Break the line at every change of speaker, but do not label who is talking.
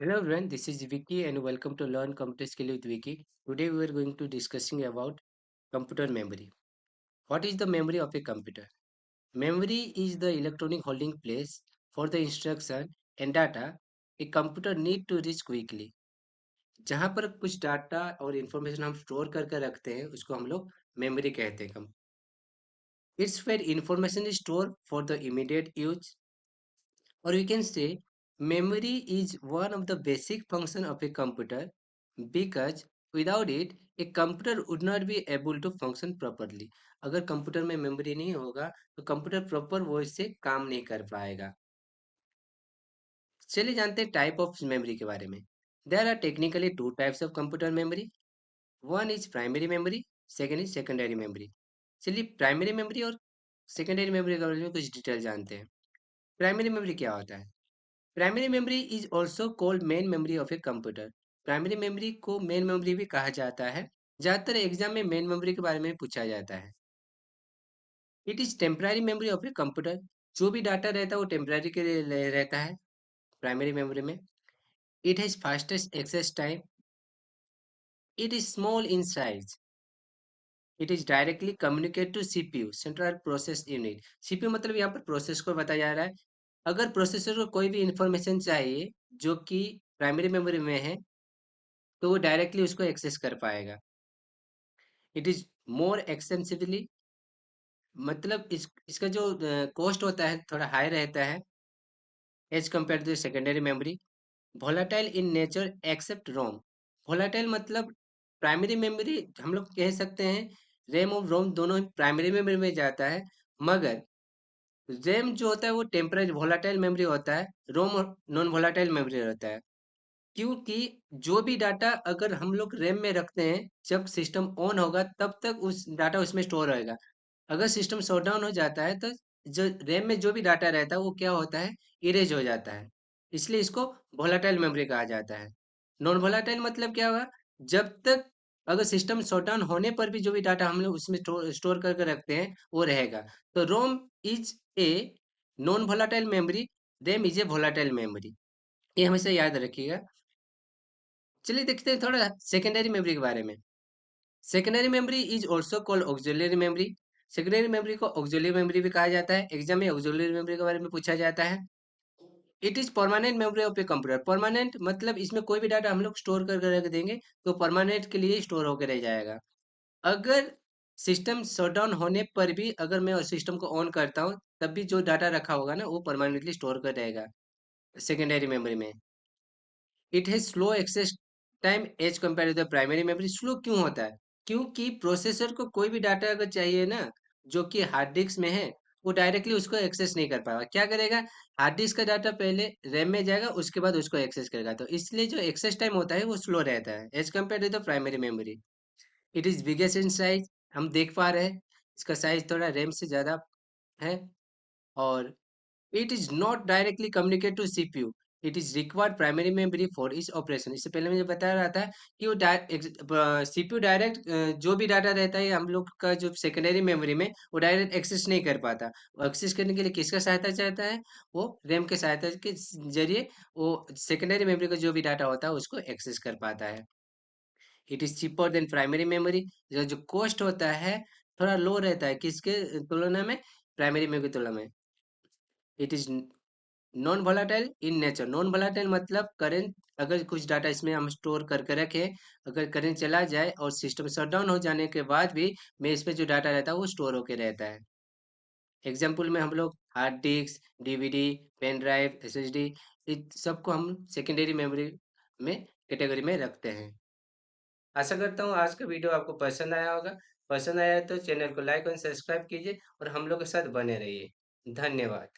Hello everyone, this is Vicky and welcome to Learn Computer Skill with Vicky. Today we are going to discussing about computer memory. What is the memory of a computer? Memory is the electronic holding place for the instruction and data a computer need to reach quickly. जहाँ पर कुछ data और information हम store करके रखते हैं उसको हम लोग मेमोरी कहते हैं. It's where information is stored for the immediate use, or we can say memory is one of the basic function of a computer because without it a computer would not be able to function properly. अगर computer में memory नहीं होगा तो computer proper वो से काम नहीं कर पाएगा. चलिए जानते हैं टाइप ऑफ मेमोरी के बारे में. There are technically two types of computer memory. One is primary memory, second is secondary memory. चलिए प्राइमरी मेमोरी और सेकेंडरी मेमोरी के बारे में कुछ डिटेल जानते हैं. प्राइमरी मेमोरी क्या होता है? Primary memory is also called main memory of a computer. Primary memory को मेन मेमोरी भी कहा जाता है. ज्यादातर एग्जाम में मेन मेमोरी के बारे में पूछा जाता है. It is temporary memory of a computer. जो भी डाटा रहता है वो टेम्पररी के लिए रहता है प्राइमरी मेमोरी में. It has fastest access time. It is small in size. It is directly communicate to CPU, central process unit. CPU मतलब यहाँ पर प्रोसेस को बताया जा रहा है. अगर प्रोसेसर को कोई भी इंफॉर्मेशन चाहिए जो कि प्राइमरी मेमोरी में है तो वो डायरेक्टली उसको एक्सेस कर पाएगा. इट इज मोर एक्सटेंसिवली, मतलब इसका जो कॉस्ट होता है थोड़ा हाई रहता है as compare to secondary memory. Volatile in nature except ROM. Volatile मतलब प्राइमरी मेमोरी हम लोग कह सकते हैं. रैम और रोम दोनों प्राइमरी मेमोरी में जाता है, मगर रैम जो होता है वो टेम्पररी वोलाटाइल मेमोरी होता है. रोम नॉन वोलाटाइल मेमोरी रहता है. क्योंकि जो भी डाटा अगर हम लोग रैम में रखते हैं जब सिस्टम ऑन होगा तब तक उस डाटा उसमें स्टोर होएगा. अगर सिस्टम शट डाउन हो जाता है तो जो रैम में जो भी डाटा रहता है वो क्या होता है, इरेज हो जाता है. इसलिए इसको वोलाटाइल मेमोरी कहा जाता है. नॉन वोलाटाइल मतलब क्या होगा, जब तक अगर सिस्टम शट डाउन होने पर भी जो भी डाटा हम लोग उसमें स्टोर करके रखते हैं वो रहेगा. तो ROM is a non volatile memory, RAM is a volatile memory. ये हमेशा याद रखिएगा. चलिए देखते हैं थोड़ा सेकेंडरी मेमोरी के बारे में. Secondary memory is also called auxiliary memory. Secondary memory को ऑक्सिलरी मेमोरी भी कहा जाता है. एग्जाम में ऑक्सिलरी मेमोरी के बारे में पूछा जाता है. It is permanent memory of a computer. Permanent मतलब इसमें कोई भी डाटा हम लोग स्टोर करके रख देंगे तो परमानेंट के लिए स्टोर होकर रह जाएगा. अगर सिस्टम शट डाउन होने पर भी अगर मैं सिस्टम को ऑन करता हूँ तब भी जो डाटा रखा होगा ना वो परमानेंटली स्टोर कर रहेगा सेकेंडरी मेमोरी में. It has slow access time as compare to the primary memory. Slow क्यों होता है? क्योंकि प्रोसेसर को कोई भी डाटा अगर चाहिए ना जो कि हार्ड डिस्क में है वो डायरेक्टली उसको एक्सेस नहीं कर पाएगा. क्या करेगा, हार्ड डिस्क का डाटा पहले रैम में जाएगा उसके बाद उसको एक्सेस करेगा. तो इसलिए जो एक्सेस टाइम होता है वो स्लो रहता है as compare to the primary memory. It is biggest in size. हम देख पा रहे हैं इसका साइज थोड़ा रैम से ज्यादा है. और it is not directly communicate to CPU. It is required primary memory for इस ऑपरेशन. इससे पहले मुझे बता रहा था कि वो सीपीयू डायरेक्ट जो भी डाटा रहता है हम लोग का जो सेकेंडरी मेमोरी में वो डायरेक्ट एक्सेस नहीं कर पाता. वो एक्सेस करने के लिए किसका सहायता चाहता है, वो रैम के सहायता के जरिए वो सेकेंडरी मेमोरी का जो भी डाटा होता है उसको एक्सेस कर पाता है. It is cheaper than primary memory. जो जो कॉस्ट होता है थोड़ा लो रहता है किसके तुलना में, प्राइमरी मेमोरी की तुलना में. It is non volatile in nature. Non volatile मतलब करंट अगर कुछ डाटा इसमें हम स्टोर करके रखें, अगर करंट चला जाए और सिस्टम शट डाउन हो जाने के बाद भी में इसमें जो डाटा रहता है वो स्टोर होके रहता है. एग्जाम्पल में हम लोग hard disk, DVD, pen drive, SSD, इस सबको हम सेकेंडरी मेमोरी में कैटेगरी में रखते हैं. आशा करता हूँ आज का वीडियो आपको पसंद आया होगा. पसंद आया तो चैनल को लाइक और सब्सक्राइब कीजिए और हम लोग के साथ बने रहिए. धन्यवाद.